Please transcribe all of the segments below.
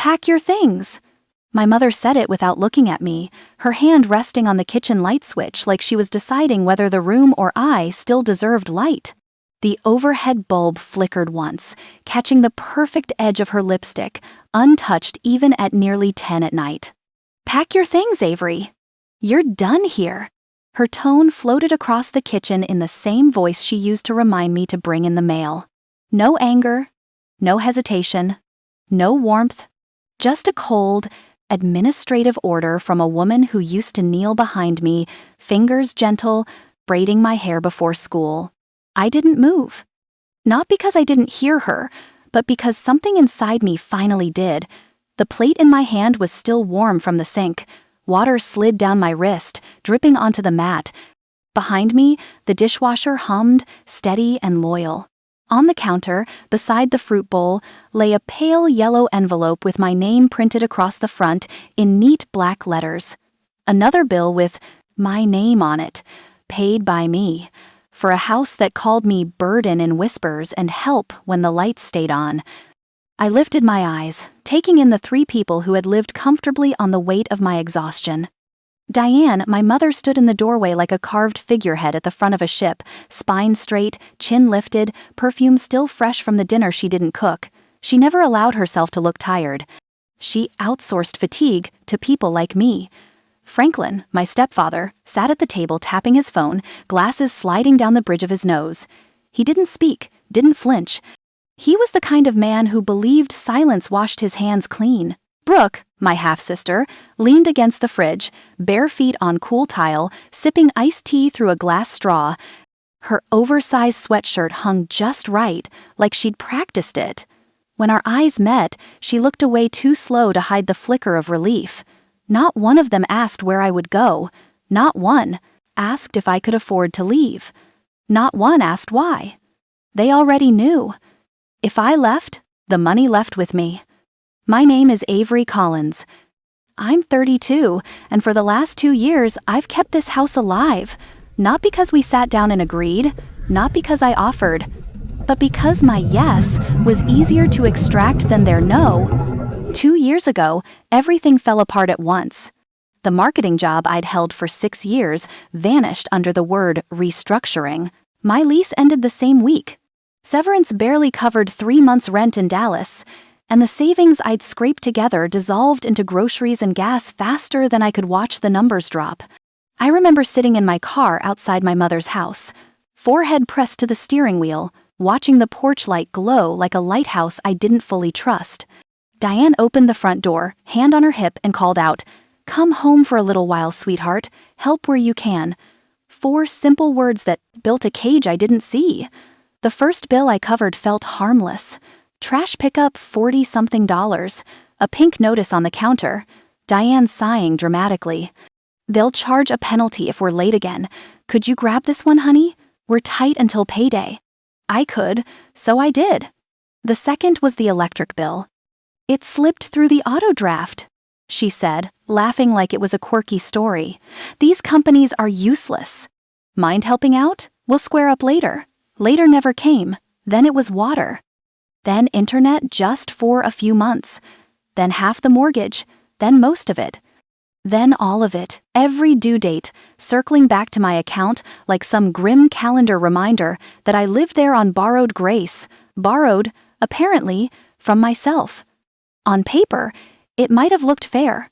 Pack your things. My mother said it without looking at me, her hand resting on the kitchen light switch like she was deciding whether the room or I still deserved light. The overhead bulb flickered once, catching the perfect edge of her lipstick, untouched even at nearly 10 at night. Pack your things, Avery. You're done here. Her tone floated across the kitchen in the same voice she used to remind me to bring in the mail. No anger, no hesitation, no warmth, just a cold, administrative order from a woman who used to kneel behind me, fingers gentle, braiding my hair before school. I didn't move. Not because I didn't hear her, but because something inside me finally did. The plate in my hand was still warm from the sink. Water slid down my wrist, dripping onto the mat. Behind me, the dishwasher hummed, steady and loyal. On the counter, beside the fruit bowl, lay a pale yellow envelope with my name printed across the front in neat black letters. Another bill with my name on it, paid by me, for a house that called me burden in whispers and help when the lights stayed on. I lifted my eyes, taking in the 3 people who had lived comfortably on the weight of my exhaustion. Diane, my mother, stood in the doorway like a carved figurehead at the front of a ship, spine straight, chin lifted, perfume still fresh from the dinner she didn't cook. She never allowed herself to look tired. She outsourced fatigue to people like me. Franklin, my stepfather, sat at the table tapping his phone, glasses sliding down the bridge of his nose. He didn't speak, didn't flinch. He was the kind of man who believed silence washed his hands clean. Brooke, my half-sister, leaned against the fridge, bare feet on cool tile, sipping iced tea through a glass straw. Her oversized sweatshirt hung just right, like she'd practiced it. When our eyes met, she looked away too slow to hide the flicker of relief. Not one of them asked where I would go. Not one asked if I could afford to leave. Not one asked why. They already knew. If I left, the money left with me. My name is Avery Collins. I'm 32, and for the last 2 years, I've kept this house alive. Not because we sat down and agreed, not because I offered, but because my yes was easier to extract than their no. 2 years ago, everything fell apart at once. The marketing job I'd held for 6 years vanished under the word restructuring. My lease ended the same week. Severance barely covered 3 months' rent in Dallas, and the savings I'd scraped together dissolved into groceries and gas faster than I could watch the numbers drop. I remember sitting in my car outside my mother's house, forehead pressed to the steering wheel, watching the porch light glow like a lighthouse I didn't fully trust. Diane opened the front door, hand on her hip, and called out, "Come home for a little while, sweetheart. Help where you can." 4 simple words that built a cage I didn't see. The first bill I covered felt harmless. Trash pickup, $40-something, a pink notice on the counter, Diane sighing dramatically. "They'll charge a penalty if we're late again. Could you grab this one, honey? We're tight until payday." I could, so I did. The second was the electric bill. "It slipped through the auto draft," she said, laughing like it was a quirky story. "These companies are useless. Mind helping out? We'll square up later." Later never came. Then it was water. Then internet just for a few months. Then half the mortgage. Then most of it. Then all of it, every due date, circling back to my account like some grim calendar reminder that I lived there on borrowed grace. Borrowed, apparently, from myself. On paper, it might have looked fair.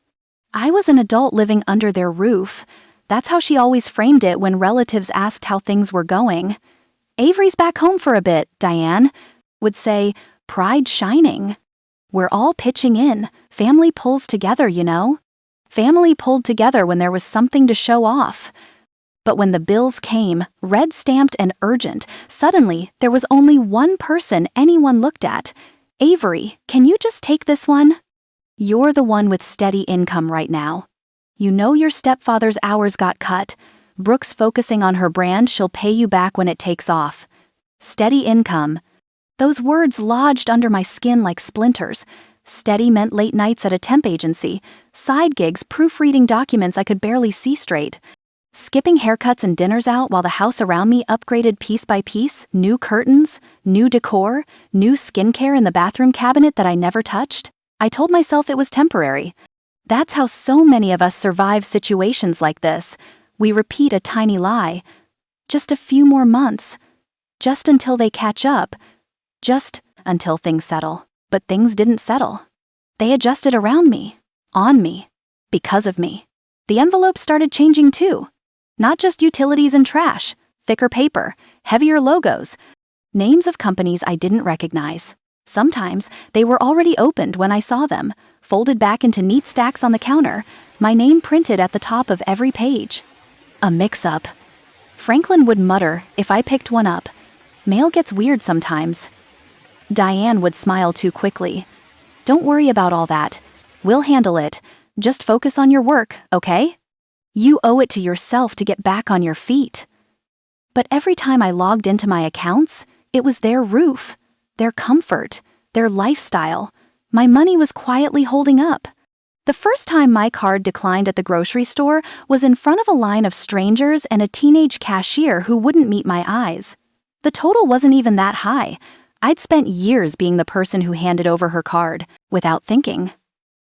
I was an adult living under their roof. That's how she always framed it when relatives asked how things were going. "Avery's back home for a bit, Diane," would say, pride shining. "We're all pitching in. Family pulls together, you know." Family pulled together when there was something to show off. But when the bills came, red-stamped and urgent, suddenly there was only one person anyone looked at. "Avery, can you just take this one? You're the one with steady income right now. You know your stepfather's hours got cut. Brooke's focusing on her brand, she'll pay you back when it takes off. Steady income." Those words lodged under my skin like splinters. Steady meant late nights at a temp agency, side gigs proofreading documents I could barely see straight, skipping haircuts and dinners out while the house around me upgraded piece by piece, new curtains, new decor, new skincare in the bathroom cabinet that I never touched. I told myself it was temporary. That's how so many of us survive situations like this. We repeat a tiny lie. Just a few more months. Just until they catch up. Just until things settle. But things didn't settle. They adjusted around me. On me. Because of me. The envelope started changing too. Not just utilities and trash. Thicker paper. Heavier logos. Names of companies I didn't recognize. Sometimes they were already opened when I saw them, folded back into neat stacks on the counter, my name printed at the top of every page. A mix-up. Franklin would mutter if I picked one up. Mail gets weird sometimes. Diane would smile too quickly. Don't worry about all that. We'll handle it. Just focus on your work, okay? You owe it to yourself to get back on your feet. But every time I logged into my accounts, it was their roof. Their comfort, their lifestyle. My money was quietly holding up. The first time my card declined at the grocery store was in front of a line of strangers and a teenage cashier who wouldn't meet my eyes. The total wasn't even that high. I'd spent years being the person who handed over her card, without thinking.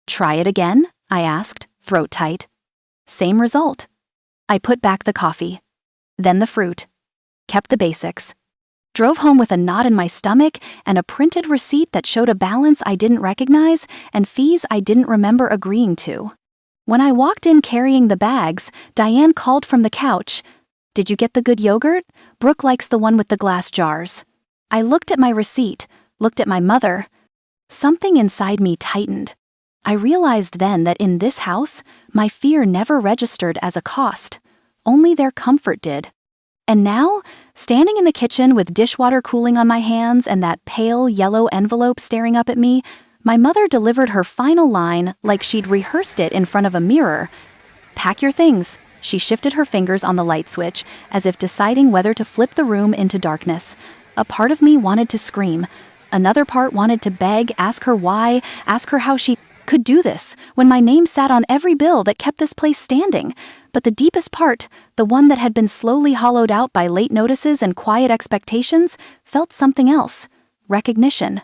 Try it again? I asked, throat tight. Same result. I put back the coffee. Then the fruit. Kept the basics. Drove home with a knot in my stomach and a printed receipt that showed a balance I didn't recognize and fees I didn't remember agreeing to. When I walked in carrying the bags, Diane called from the couch. Did you get the good yogurt? Brooke likes the one with the glass jars. I looked at my receipt, looked at my mother. Something inside me tightened. I realized then that in this house, my fear never registered as a cost. Only their comfort did. And now, standing in the kitchen with dishwater cooling on my hands and that pale yellow envelope staring up at me, my mother delivered her final line like she'd rehearsed it in front of a mirror. Pack your things. She shifted her fingers on the light switch, as if deciding whether to flip the room into darkness. A part of me wanted to scream. Another part wanted to beg, ask her why, ask her how she could do this when my name sat on every bill that kept this place standing. But the deepest part, the one that had been slowly hollowed out by late notices and quiet expectations, felt something else. Recognition.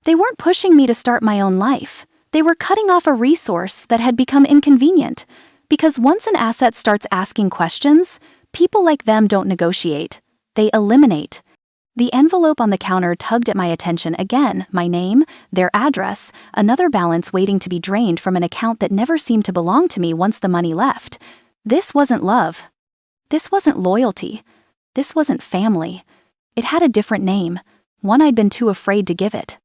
They weren't pushing me to start my own life. They were cutting off a resource that had become inconvenient. Because once an asset starts asking questions, people like them don't negotiate. They eliminate. The envelope on the counter tugged at my attention again, my name, their address, another balance waiting to be drained from an account that never seemed to belong to me once the money left. This wasn't love. This wasn't loyalty. This wasn't family. It had a different name, one I'd been too afraid to give it.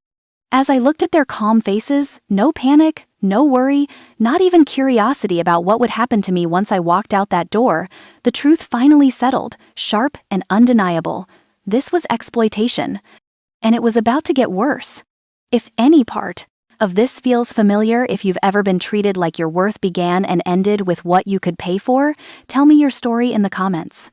As I looked at their calm faces, no panic, no worry, not even curiosity about what would happen to me once I walked out that door, the truth finally settled, sharp and undeniable. This was exploitation. And it was about to get worse. If any part of this feels familiar, if you've ever been treated like your worth began and ended with what you could pay for, tell me your story in the comments.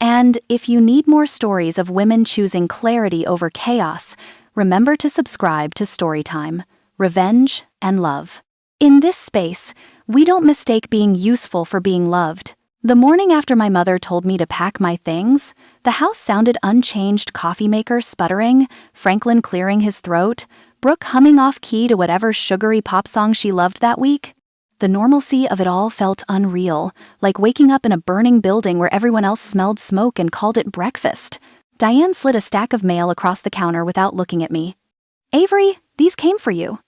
And if you need more stories of women choosing clarity over chaos, remember to subscribe to Storytime, Revenge and Love. In this space, we don't mistake being useful for being loved. The morning after my mother told me to pack my things, the house sounded unchanged, coffee maker sputtering, Franklin clearing his throat, Brooke humming off key to whatever sugary pop song she loved that week. The normalcy of it all felt unreal, like waking up in a burning building where everyone else smelled smoke and called it breakfast. Diane slid a stack of mail across the counter without looking at me. Avery, these came for you.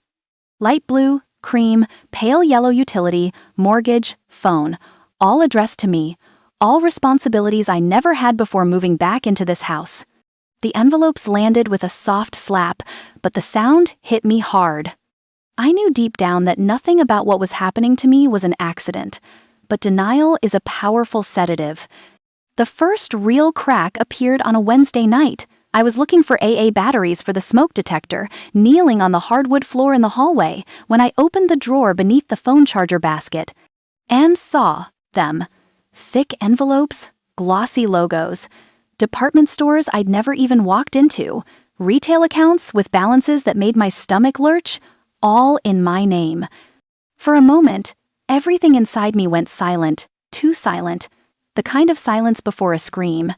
Light blue, cream, pale yellow utility, mortgage, phone, all addressed to me, all responsibilities I never had before moving back into this house. The envelopes landed with a soft slap, but the sound hit me hard. I knew deep down that nothing about what was happening to me was an accident, but denial is a powerful sedative. The first real crack appeared on a Wednesday night. I was looking for AA batteries for the smoke detector, kneeling on the hardwood floor in the hallway, when I opened the drawer beneath the phone charger basket and saw them. Thick envelopes, glossy logos, department stores I'd never even walked into, retail accounts with balances that made my stomach lurch, all in my name. For a moment, everything inside me went silent, too silent, the kind of silence before a scream.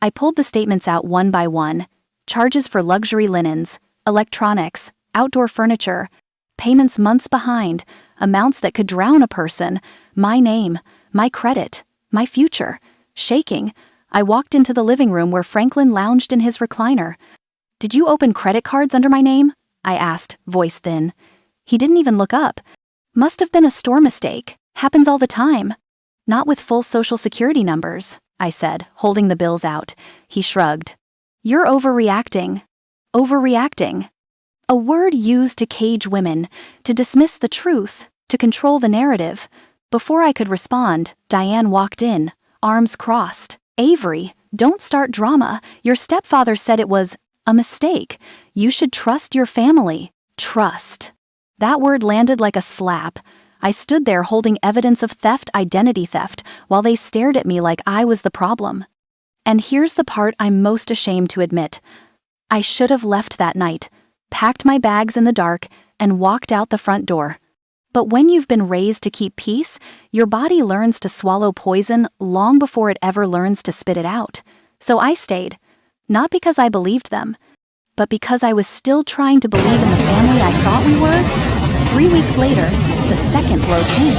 I pulled the statements out one by one. Charges for luxury linens, electronics, outdoor furniture. payments months behind, amounts that could drown a person, my name, my credit, my future. Shaking, I walked into the living room where Franklin lounged in his recliner. "Did you open credit cards under my name?" I asked, voice thin. He didn't even look up. "Must have been a store mistake. Happens all the time." "Not with full social security numbers," I said, holding the bills out. He shrugged. "You're overreacting." Overreacting. A word used to cage women, to dismiss the truth, to control the narrative. Before I could respond, Diane walked in, arms crossed. "Avery, don't start drama. Your stepfather said it was a mistake. You should trust your family." Trust. That word landed like a slap. I stood there holding evidence of theft, identity theft, while they stared at me like I was the problem. And here's the part I'm most ashamed to admit. I should have left that night, packed my bags in the dark, and walked out the front door. But when you've been raised to keep peace, your body learns to swallow poison long before it ever learns to spit it out. So I stayed. Not because I believed them, but because I was still trying to believe in the family I thought we were. 3 weeks later, the second blow came.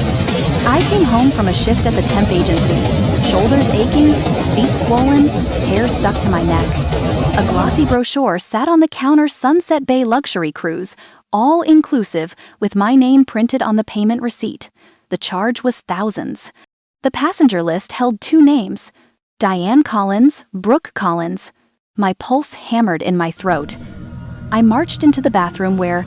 I came home from a shift at the temp agency, shoulders aching, feet swollen, hair stuck to my neck. A glossy brochure sat on the counter, Sunset Bay luxury cruise, all inclusive, with my name printed on the payment receipt. The charge was thousands. The passenger list held 2 names, Diane Collins, Brooke Collins. My pulse hammered in my throat. I marched into the bathroom where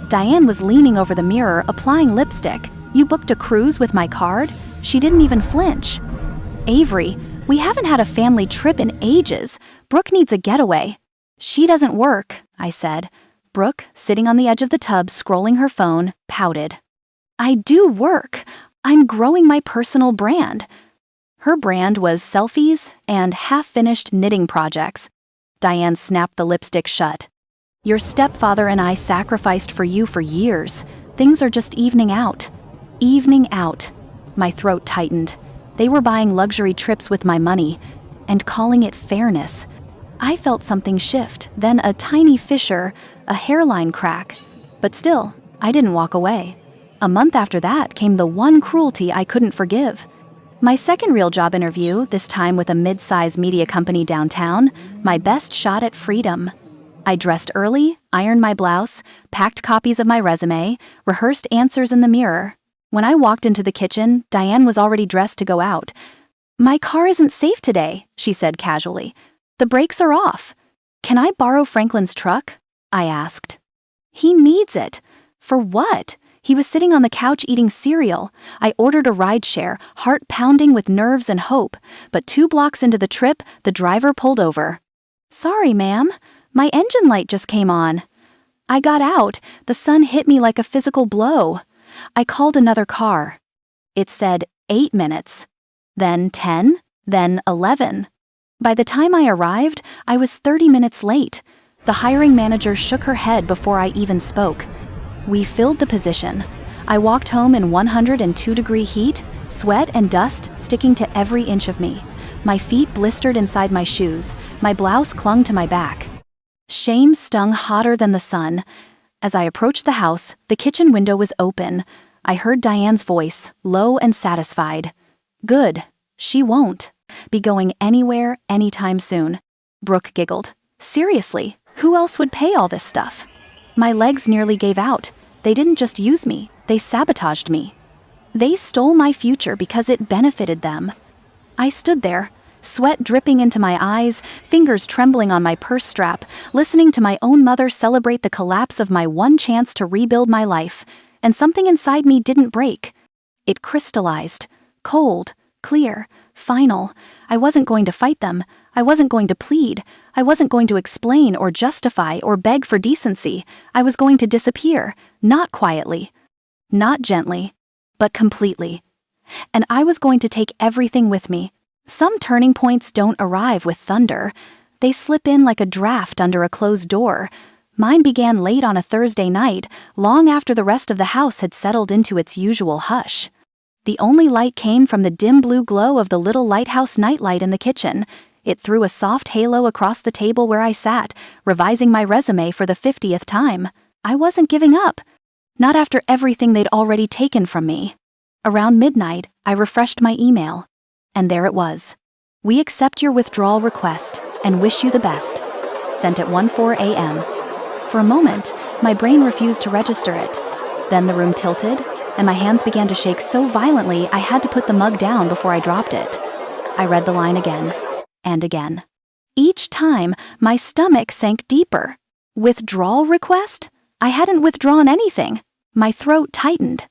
Diane was leaning over the mirror, applying lipstick. "You booked a cruise with my card?" She didn't even flinch. "Avery, we haven't had a family trip in ages. Brooke needs a getaway." "She doesn't work," I said. Brooke, sitting on the edge of the tub scrolling her phone, pouted. "I do work. I'm growing my personal brand." Her brand was selfies and half-finished knitting projects. Diane snapped the lipstick shut. "Your stepfather and I sacrificed for you for years. Things are just evening out." Evening out. My throat tightened. They were buying luxury trips with my money, and calling it fairness. I felt something shift, then a tiny fissure, a hairline crack. But still, I didn't walk away. A month after that came the one cruelty I couldn't forgive. My second real job interview, this time with a mid-size media company downtown, my best shot at freedom. I dressed early, ironed my blouse, packed copies of my resume, rehearsed answers in the mirror. When I walked into the kitchen, Diane was already dressed to go out. "My car isn't safe today," she said casually. "The brakes are off." "Can I borrow Franklin's truck?" I asked. "He needs it." "For what?" He was sitting on the couch eating cereal. I ordered a rideshare, heart pounding with nerves and hope, but 2 blocks into the trip, the driver pulled over. "Sorry, ma'am. My engine light just came on." I got out. The sun hit me like a physical blow. I called another car. It said 8 minutes, then 10, then 11. By the time I arrived, I was 30 minutes late. The hiring manager shook her head before I even spoke. We filled the position. I walked home in 102-degree heat, sweat and dust sticking to every inch of me. My feet blistered inside my shoes. My blouse clung to my back. Shame stung hotter than the sun. As I approached the house, the kitchen window was open. I heard Diane's voice, low and satisfied. "Good. She won't be going anywhere anytime soon." Brooke giggled. "Seriously, who else would pay all this stuff?" My legs nearly gave out. They didn't just use me, they sabotaged me. They stole my future because it benefited them. I stood there, sweat dripping into my eyes, fingers trembling on my purse strap, listening to my own mother celebrate the collapse of my one chance to rebuild my life, and something inside me didn't break. It crystallized, cold, clear, final. I wasn't going to fight them. I wasn't going to plead. I wasn't going to explain or justify or beg for decency. I was going to disappear, not quietly, not gently, but completely. And I was going to take everything with me. Some turning points don't arrive with thunder. They slip in like a draft under a closed door. Mine began late on a Thursday night, long after the rest of the house had settled into its usual hush. The only light came from the dim blue glow of the little lighthouse nightlight in the kitchen. It threw a soft halo across the table where I sat, revising my resume for the 50th time. I wasn't giving up. Not after everything they'd already taken from me. Around midnight, I refreshed my email. And there it was. We accept your withdrawal request and wish you the best. Sent at 1:04 a.m. For a moment, my brain refused to register it. Then the room tilted, and my hands began to shake so violently I had to put the mug down before I dropped it. I read the line again, and again. Each time, my stomach sank deeper. Withdrawal request? I hadn't withdrawn anything. My throat tightened.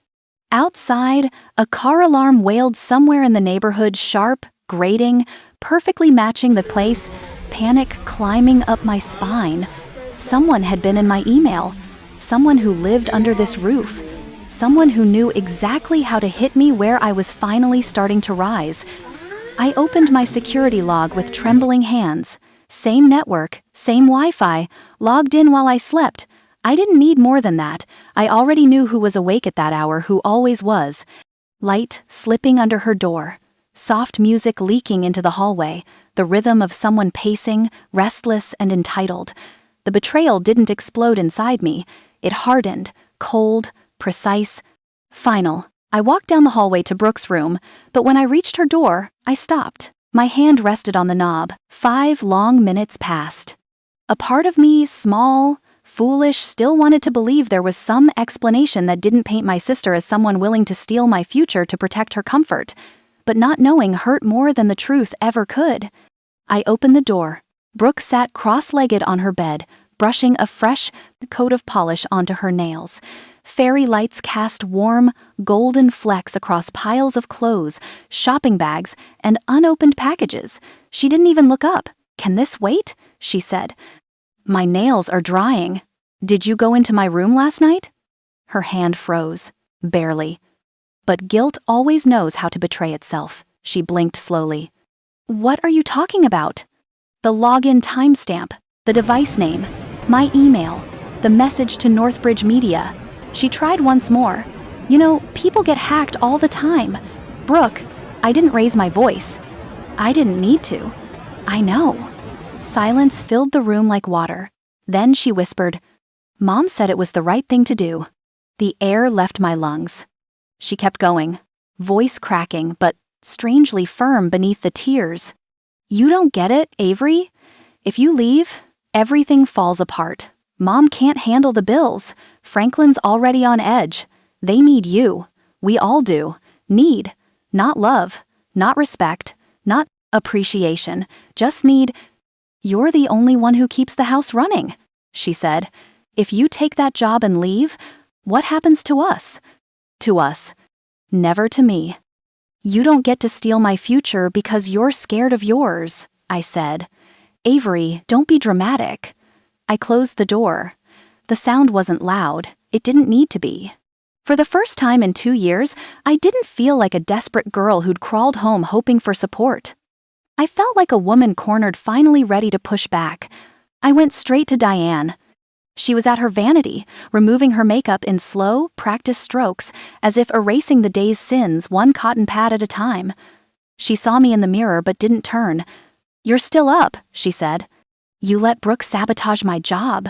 Outside, a car alarm wailed somewhere in the neighborhood, sharp, grating, perfectly matching the place, panic climbing up my spine. Someone had been in my email. Someone who lived under this roof. Someone who knew exactly how to hit me where I was finally starting to rise. I opened my security log with trembling hands. Same network, same Wi-Fi, logged in while I slept. I didn't need more than that. I already knew who was awake at that hour, who always was. Light slipping under her door. Soft music leaking into the hallway. The rhythm of someone pacing, restless and entitled. The betrayal didn't explode inside me. It hardened, cold, precise, final. I walked down the hallway to Brooke's room, but when I reached her door, I stopped. My hand rested on the knob. 5 long minutes passed. A part of me, small, foolish, still wanted to believe there was some explanation that didn't paint my sister as someone willing to steal my future to protect her comfort. But not knowing hurt more than the truth ever could. I opened the door. Brooke sat cross-legged on her bed, brushing a fresh coat of polish onto her nails. Fairy lights cast warm, golden flecks across piles of clothes, shopping bags, and unopened packages. She didn't even look up. "Can this wait?" she said. "My nails are drying. Did you go into my room last night?" Her hand froze. Barely. But guilt always knows how to betray itself. She blinked slowly. "What are you talking about?" The login timestamp, the device name, my email, the message to Northbridge Media. She tried once more. "You know, people get hacked all the time. Brooke, I didn't raise my voice. I didn't need to. I know." Silence filled the room like water. Then she whispered, "Mom said it was the right thing to do." The air left my lungs. She kept going, voice cracking but strangely firm beneath the tears. "You don't get it, Avery? If you leave, everything falls apart. Mom can't handle the bills. Franklin's already on edge. They need you. We all do. Need. Not love. Not respect. Not appreciation. Just need. You're the only one who keeps the house running," she said. "If you take that job and leave, what happens to us?" "To us. Never to me." "You don't get to steal my future because you're scared of yours," I said. "Avery, don't be dramatic." I closed the door. The sound wasn't loud. It didn't need to be. For the first time in 2 years, I didn't feel like a desperate girl who'd crawled home hoping for support. I felt like a woman cornered, finally ready to push back. I went straight to Diane. She was at her vanity, removing her makeup in slow, practiced strokes, as if erasing the day's sins one cotton pad at a time. She saw me in the mirror but didn't turn. "You're still up," she said. "You let Brooke sabotage my job."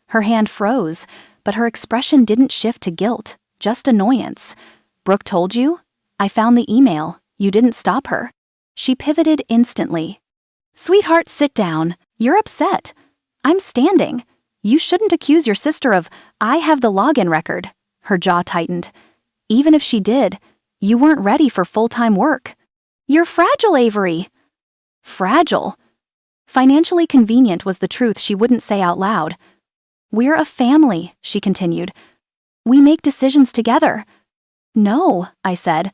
Her hand froze, but her expression didn't shift to guilt, just annoyance. "Brooke told you? I found the email. You didn't stop her." She pivoted instantly. "Sweetheart, sit down. You're upset. I'm standing. You shouldn't accuse your sister of, I have the login record." Her jaw tightened. "Even if she did, you weren't ready for full-time work. You're fragile, Avery." Fragile? Financially convenient was the truth she wouldn't say out loud. "We're a family," she continued. "We make decisions together." "No," I said.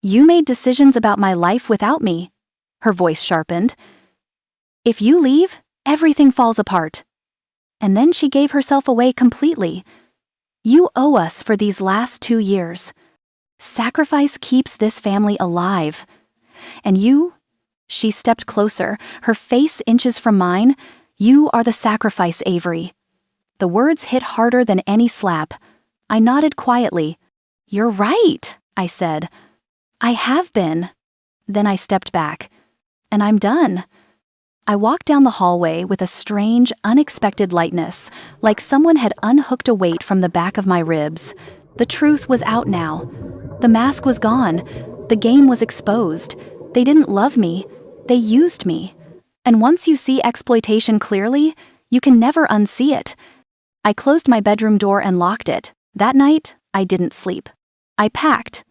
"You made decisions about my life without me." Her voice sharpened. "If you leave, everything falls apart." And then she gave herself away completely. "You owe us for these last 2 years. Sacrifice keeps this family alive. And you," she stepped closer, her face inches from mine, "you are the sacrifice, Avery." The words hit harder than any slap. I nodded quietly. "You're right," I said. "I have been." Then I stepped back. "And I'm done." I walked down the hallway with a strange, unexpected lightness, like someone had unhooked a weight from the back of my ribs. The truth was out now. The mask was gone. The game was exposed. They didn't love me. They used me. And once you see exploitation clearly, you can never unsee it. I closed my bedroom door and locked it. That night, I didn't sleep. I packed.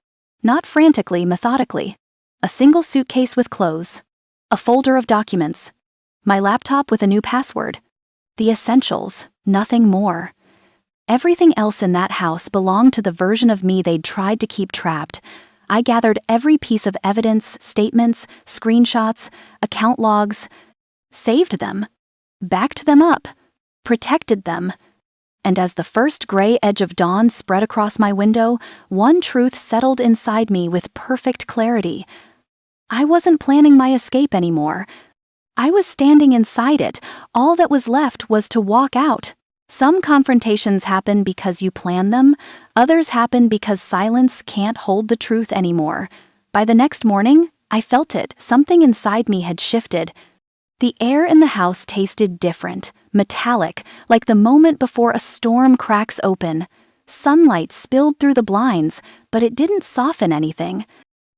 Not frantically, methodically. A single suitcase with clothes. A folder of documents. My laptop with a new password. The essentials, nothing more. Everything else in that house belonged to the version of me they'd tried to keep trapped. I gathered every piece of evidence, statements, screenshots, account logs, saved them, backed them up, protected them. And as the first gray edge of dawn spread across my window, one truth settled inside me with perfect clarity. I wasn't planning my escape anymore. I was standing inside it. All that was left was to walk out. Some confrontations happen because you plan them, others happen because silence can't hold the truth anymore. By the next morning, I felt it. Something inside me had shifted. The air in the house tasted different, metallic, like the moment before a storm cracks open. Sunlight spilled through the blinds, but it didn't soften anything.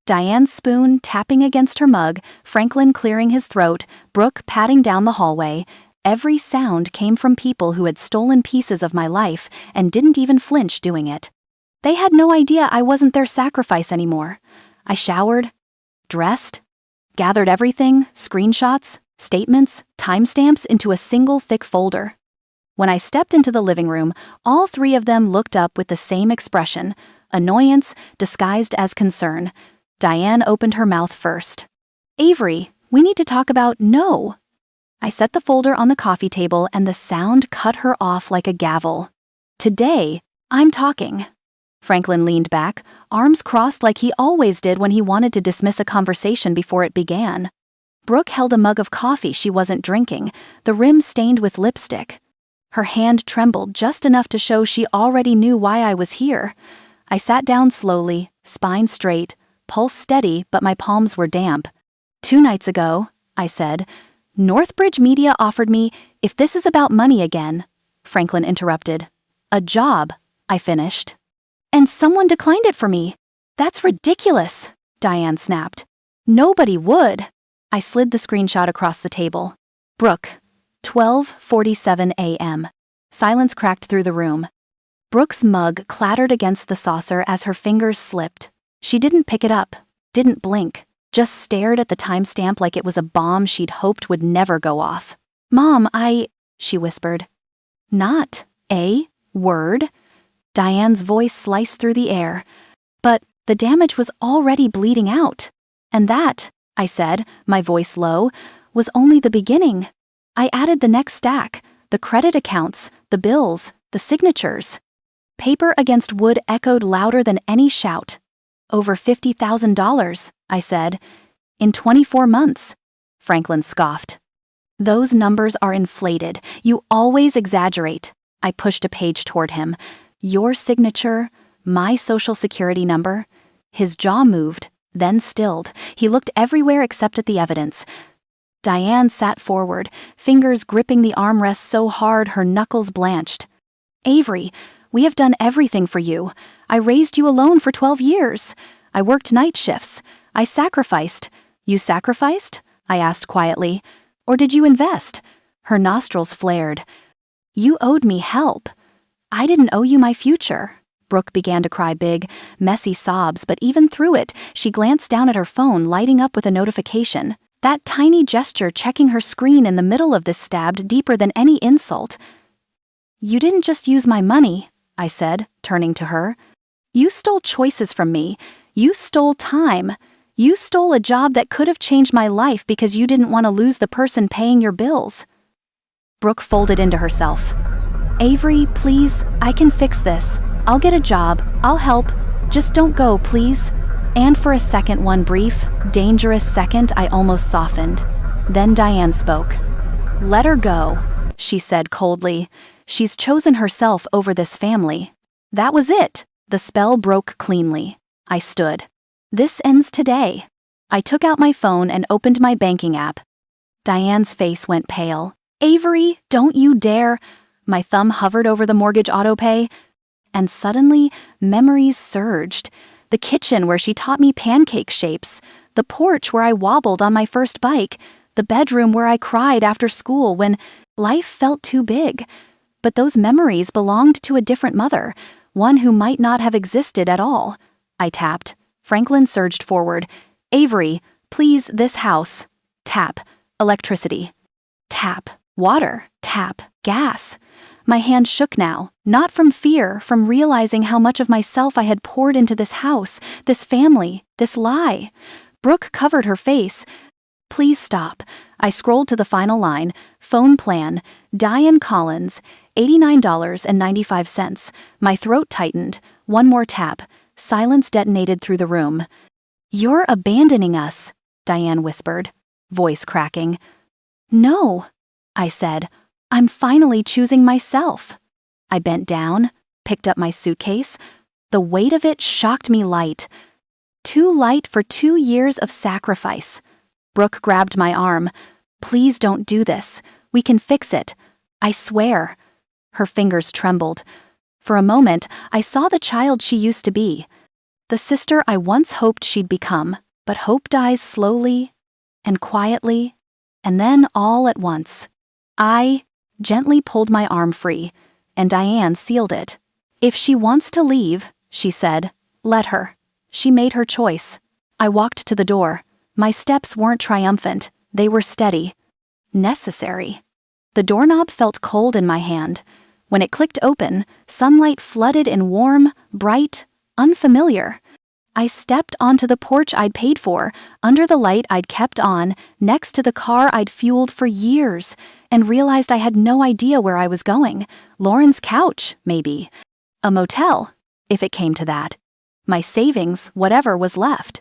Diane's spoon tapping against her mug, Franklin clearing his throat, Brooke patting down the hallway. Every sound came from people who had stolen pieces of my life and didn't even flinch doing it. They had no idea I wasn't their sacrifice anymore. I showered, dressed, gathered everything, screenshots, statements, timestamps into a single thick folder. When I stepped into the living room, all three of them looked up with the same expression, annoyance disguised as concern. Diane opened her mouth first. "Avery, we need to talk about no." I set the folder on the coffee table and the sound cut her off like a gavel. "Today, I'm talking." Franklin leaned back, arms crossed like he always did when he wanted to dismiss a conversation before it began. Brooke held a mug of coffee she wasn't drinking, the rim stained with lipstick. Her hand trembled just enough to show she already knew why I was here. I sat down slowly, spine straight, pulse steady, but my palms were damp. "2 nights ago," I said, "Northbridge Media offered me, if this is about money again," Franklin interrupted. "A job," I finished. "And someone declined it for me. That's ridiculous," Diane snapped. "Nobody would." I slid the screenshot across the table. Brooke, 12:47 a.m. Silence cracked through the room. Brooke's mug clattered against the saucer as her fingers slipped. She didn't pick it up, didn't blink, just stared at the timestamp like it was a bomb she'd hoped would never go off. "Mom, she whispered. "Not a word." Diane's voice sliced through the air. "But the damage was already bleeding out. And that," I said, my voice low, "was only the beginning. I added the next stack, the credit accounts, the bills, the signatures." Paper against wood echoed louder than any shout. "Over $50,000, I said. "In 24 months, Franklin scoffed. "Those numbers are inflated. You always exaggerate." I pushed a page toward him. "Your signature, my social security number." His jaw moved, then stilled. He looked everywhere except at the evidence. Diane sat forward, fingers gripping the armrest so hard her knuckles blanched. "Avery, we have done everything for you. I raised you alone for 12 years. I worked night shifts. I sacrificed." "You sacrificed?" I asked quietly. "Or did you invest?" Her nostrils flared. "You owed me help. I didn't owe you my future." Brooke began to cry big, messy sobs, but even through it, she glanced down at her phone, lighting up with a notification. That tiny gesture checking her screen in the middle of this stabbed deeper than any insult. "You didn't just use my money," I said, turning to her. "You stole choices from me. You stole time. You stole a job that could have changed my life because you didn't want to lose the person paying your bills." Brooke folded into herself. "Avery, please, I can fix this. I'll get a job. I'll help. Just don't go, please." And for a second, one brief, dangerous second, I almost softened. Then Diane spoke. "Let her go," she said coldly. "She's chosen herself over this family." That was it. The spell broke cleanly. I stood. "This ends today." I took out my phone and opened my banking app. Diane's face went pale. "Avery, don't you dare." My thumb hovered over the mortgage autopay. And suddenly, memories surged. The kitchen where she taught me pancake shapes, the porch where I wobbled on my first bike, the bedroom where I cried after school when life felt too big. But those memories belonged to a different mother, one who might not have existed at all. I tapped. Franklin surged forward. Avery, please, this house. Tap. Electricity. Tap. Water. Tap. Gas. My hand shook now, not from fear, from realizing how much of myself I had poured into this house, this family, this lie. Brooke covered her face. Please stop. I scrolled to the final line. Phone plan. Diane Collins, $89.95. My throat tightened. One more tap. Silence detonated through the room. You're abandoning us, Diane whispered, voice cracking. No, I said. I'm finally choosing myself. I bent down, picked up my suitcase. The weight of it shocked me light. Too light for 2 years of sacrifice. Brooke grabbed my arm. Please don't do this. We can fix it. I swear. Her fingers trembled. For a moment, I saw the child she used to be. The sister I once hoped she'd become, but hope dies slowly and quietly, and then all at once. I gently pulled my arm free, and Diane sealed it. If she wants to leave, she said, let her. She made her choice. I walked to the door. My steps weren't triumphant, they were steady. Necessary. The doorknob felt cold in my hand. When it clicked open, sunlight flooded in warm, bright, unfamiliar. I stepped onto the porch I'd paid for, under the light I'd kept on, next to the car I'd fueled for years, and realized I had no idea where I was going. Lauren's couch, maybe. A motel, if it came to that. My savings, whatever was left.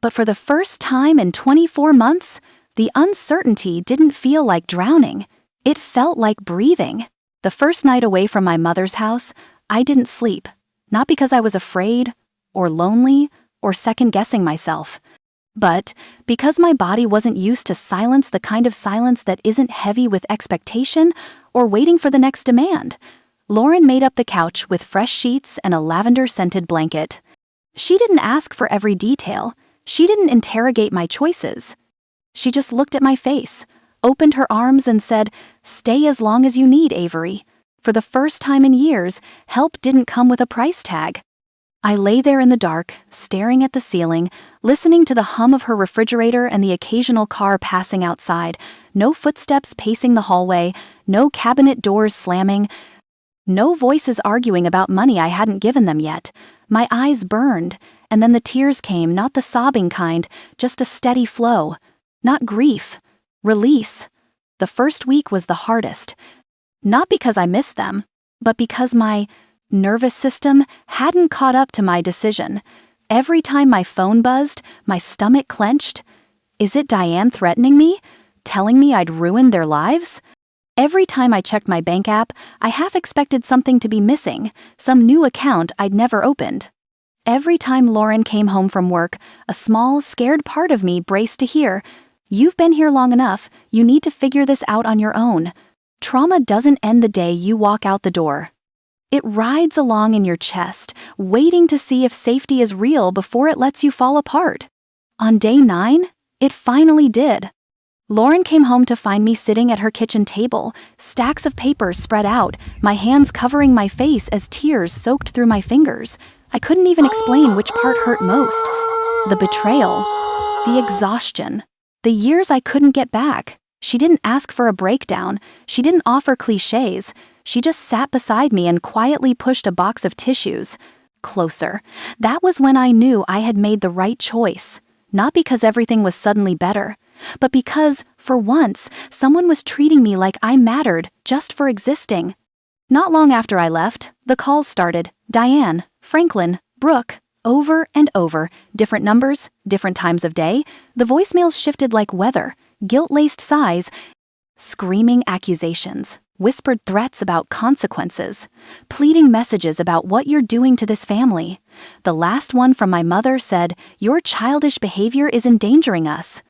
But for the first time in 24 months, the uncertainty didn't feel like drowning. It felt like breathing. The first night away from my mother's house, I didn't sleep. Not because I was afraid, or lonely, or second-guessing myself, but because my body wasn't used to silence, the kind of silence that isn't heavy with expectation or waiting for the next demand. Lauren made up the couch with fresh sheets and a lavender-scented blanket. She didn't ask for every detail. She didn't interrogate my choices. She just looked at my face, opened her arms and said, "Stay as long as you need, Avery." For the first time in years, help didn't come with a price tag. I lay there in the dark, staring at the ceiling, listening to the hum of her refrigerator and the occasional car passing outside. No footsteps pacing the hallway, no cabinet doors slamming, no voices arguing about money I hadn't given them yet. My eyes burned, and then the tears came, not the sobbing kind, just a steady flow. Not grief. Release. The first week was the hardest. Not because I missed them, but because my nervous system hadn't caught up to my decision. Every time my phone buzzed, my stomach clenched. Is it Diane threatening me? Telling me I'd ruined their lives? Every time I checked my bank app, I half expected something to be missing, some new account I'd never opened. Every time Lauren came home from work, a small, scared part of me braced to hear, "You've been here long enough, you need to figure this out on your own." Trauma doesn't end the day you walk out the door. It rides along in your chest, waiting to see if safety is real before it lets you fall apart. On day 9, it finally did. Lauren came home to find me sitting at her kitchen table, stacks of papers spread out, my hands covering my face as tears soaked through my fingers. I couldn't even explain which part hurt most. The betrayal, the exhaustion, the years I couldn't get back. She didn't ask for a breakdown. She didn't offer cliches. She just sat beside me and quietly pushed a box of tissues. Closer. That was when I knew I had made the right choice. Not because everything was suddenly better, but because, for once, someone was treating me like I mattered just for existing. Not long after I left, the calls started. Diane, Franklin, Brooke, over and over. Different numbers, different times of day. The voicemails shifted like weather. Guilt-laced sighs, screaming accusations, whispered threats about consequences, pleading messages about what you're doing to this family. The last one from my mother said, "Your childish behavior is endangering us.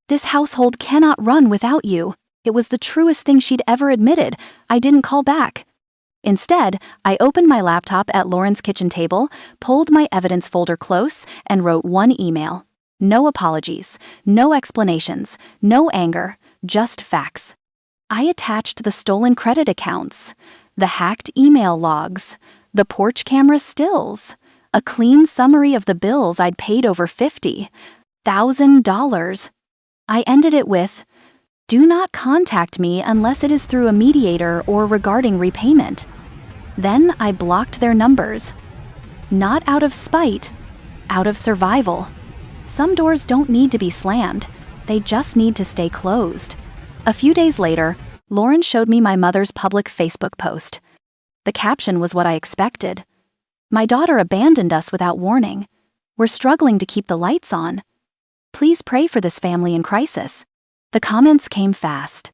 This household cannot run without you." It was the truest thing she'd ever admitted. I didn't call back. Instead, I opened my laptop at Lauren's kitchen table, pulled my evidence folder close, and wrote one email. No apologies, no explanations, no anger, just facts. I attached the stolen credit accounts, the hacked email logs, the porch camera stills, a clean summary of the bills I'd paid over $50,000. I ended it with, "Do not contact me unless it is through a mediator or regarding repayment." Then I blocked their numbers. Not out of spite, out of survival. Some doors don't need to be slammed, they just need to stay closed. A few days later, Lauren showed me my mother's public Facebook post. The caption was what I expected. "My daughter abandoned us without warning. We're struggling to keep the lights on. Please pray for this family in crisis." The comments came fast.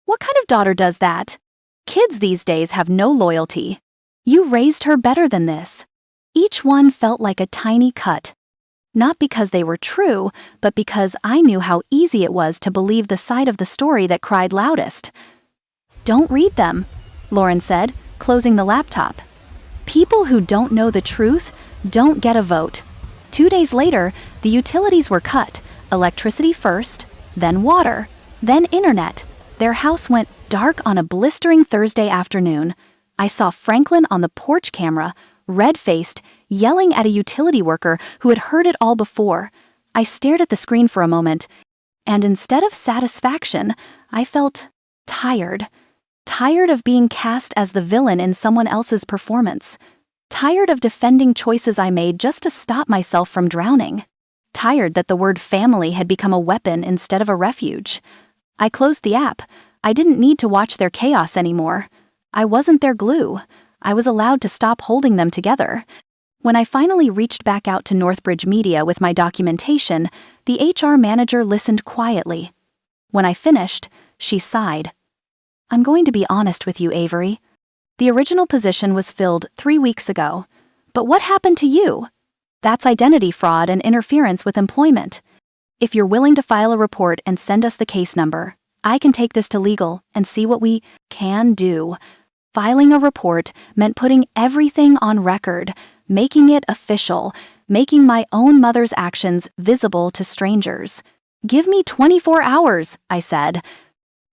"What kind of daughter does that? Kids these days have no loyalty. You raised her better than this." Each one felt like a tiny cut. Not because they were true, but because I knew how easy it was to believe the side of the story that cried loudest. "Don't read them," Lauren said, closing the laptop. "People who don't know the truth don't get a vote." 2 days later, the utilities were cut, electricity first, then water, then internet. Their house went dark on a blistering Thursday afternoon. I saw Franklin on the porch camera, red-faced, yelling at a utility worker who had heard it all before. I stared at the screen for a moment, and instead of satisfaction, I felt tired. Tired of being cast as the villain in someone else's performance. Tired of defending choices I made just to stop myself from drowning. Tired that the word family had become a weapon instead of a refuge. I closed the app. I didn't need to watch their chaos anymore. I wasn't their glue. I was allowed to stop holding them together. When I finally reached back out to Northbridge Media with my documentation, the HR manager listened quietly. When I finished, she sighed. "I'm going to be honest with you, Avery. The original position was filled 3 weeks ago. But what happened to you? That's identity fraud and interference with employment. If you're willing to file a report and send us the case number, I can take this to legal and see what we can do." Filing a report meant putting everything on record, making it official, making my own mother's actions visible to strangers. "Give me 24 hours, I said.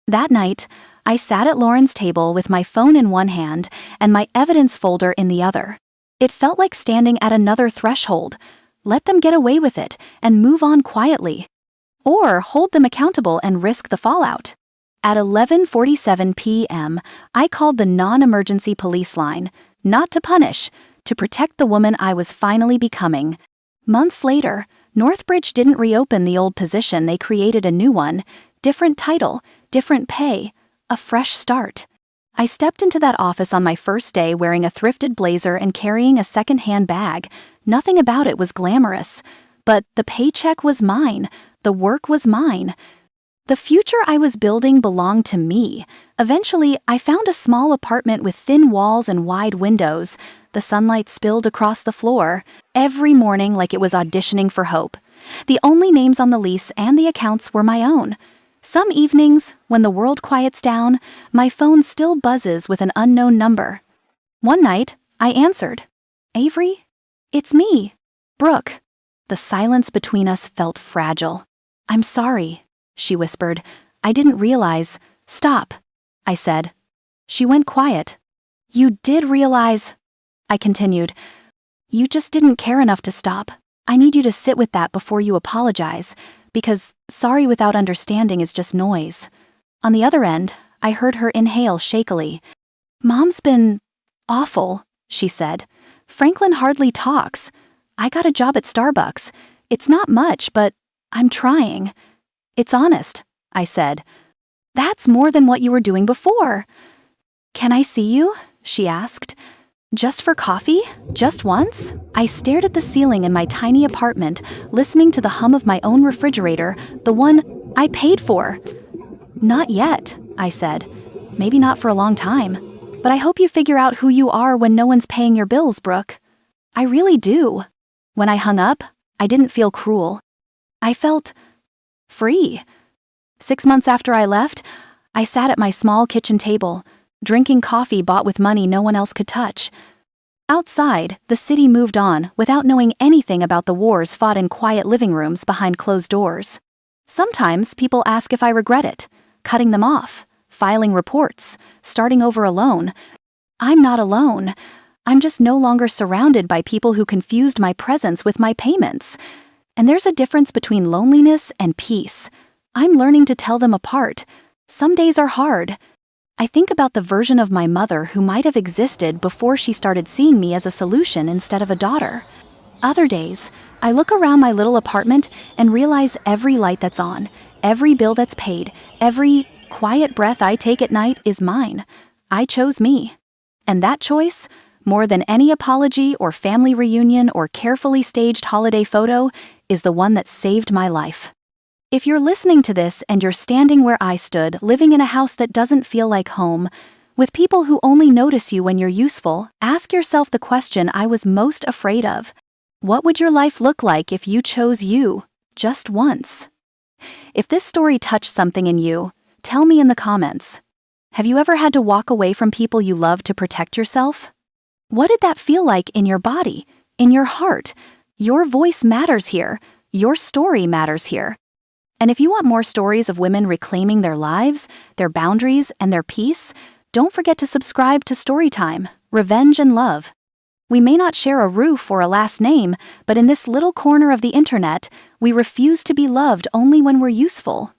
That night, I sat at Lauren's table with my phone in one hand and my evidence folder in the other. It felt like standing at another threshold. Let them get away with it and move on quietly. Or hold them accountable and risk the fallout. At 11:47 p.m., I called the non-emergency police line, not to punish, to protect the woman I was finally becoming. Months later, Northbridge didn't reopen the old position, they created a new one, different title, different pay, a fresh start. I stepped into that office on my first day wearing a thrifted blazer and carrying a second-hand bag. Nothing about it was glamorous, but the paycheck was mine, the work was mine. The future I was building belonged to me. Eventually, I found a small apartment with thin walls and wide windows. The sunlight spilled across the floor, every morning like it was auditioning for hope. The only names on the lease and the accounts were my own. Some evenings, when the world quiets down, my phone still buzzes with an unknown number. One night, I answered. "Avery? It's me, Brooke." The silence between us felt fragile. "I'm sorry," she whispered. "I didn't realize." "Stop," I said. She went quiet. "You did realize," I continued. "You just didn't care enough to stop. I need you to sit with that before you apologize, because sorry without understanding is just noise." On the other end, I heard her inhale shakily. "Mom's been awful," she said. "Franklin hardly talks. I got a job at Starbucks. It's not much, but I'm trying." "It's honest," I said. "That's more than what you were doing before." "Can I see you?" she asked. "Just for coffee? Just once?" I stared at the ceiling in my tiny apartment, listening to the hum of my own refrigerator, the one I paid for. "Not yet," I said. "Maybe not for a long time. But I hope you figure out who you are when no one's paying your bills, Brooke." "I really do." When I hung up, I didn't feel cruel. I felt free. 6 months after I left, I sat at my small kitchen table, drinking coffee bought with money no one else could touch. Outside, the city moved on without knowing anything about the wars fought in quiet living rooms behind closed doors. Sometimes people ask if I regret it, cutting them off, filing reports, starting over alone. I'm not alone. I'm just no longer surrounded by people who confused my presence with my payments. And there's a difference between loneliness and peace. I'm learning to tell them apart. Some days are hard. I think about the version of my mother who might have existed before she started seeing me as a solution instead of a daughter. Other days, I look around my little apartment and realize every light that's on, every bill that's paid, every quiet breath I take at night is mine. I chose me. And that choice, more than any apology or family reunion or carefully staged holiday photo, is the one that saved my life. If you're listening to this and you're standing where I stood, living in a house that doesn't feel like home, with people who only notice you when you're useful, ask yourself the question I was most afraid of. What would your life look like if you chose you, just once? If this story touched something in you, tell me in the comments. Have you ever had to walk away from people you love to protect yourself? What did that feel like in your body, in your heart? Your voice matters here. Your story matters here. And if you want more stories of women reclaiming their lives, their boundaries, and their peace, don't forget to subscribe to Storytime, Revenge and Love. We may not share a roof or a last name, but in this little corner of the internet, we refuse to be loved only when we're useful.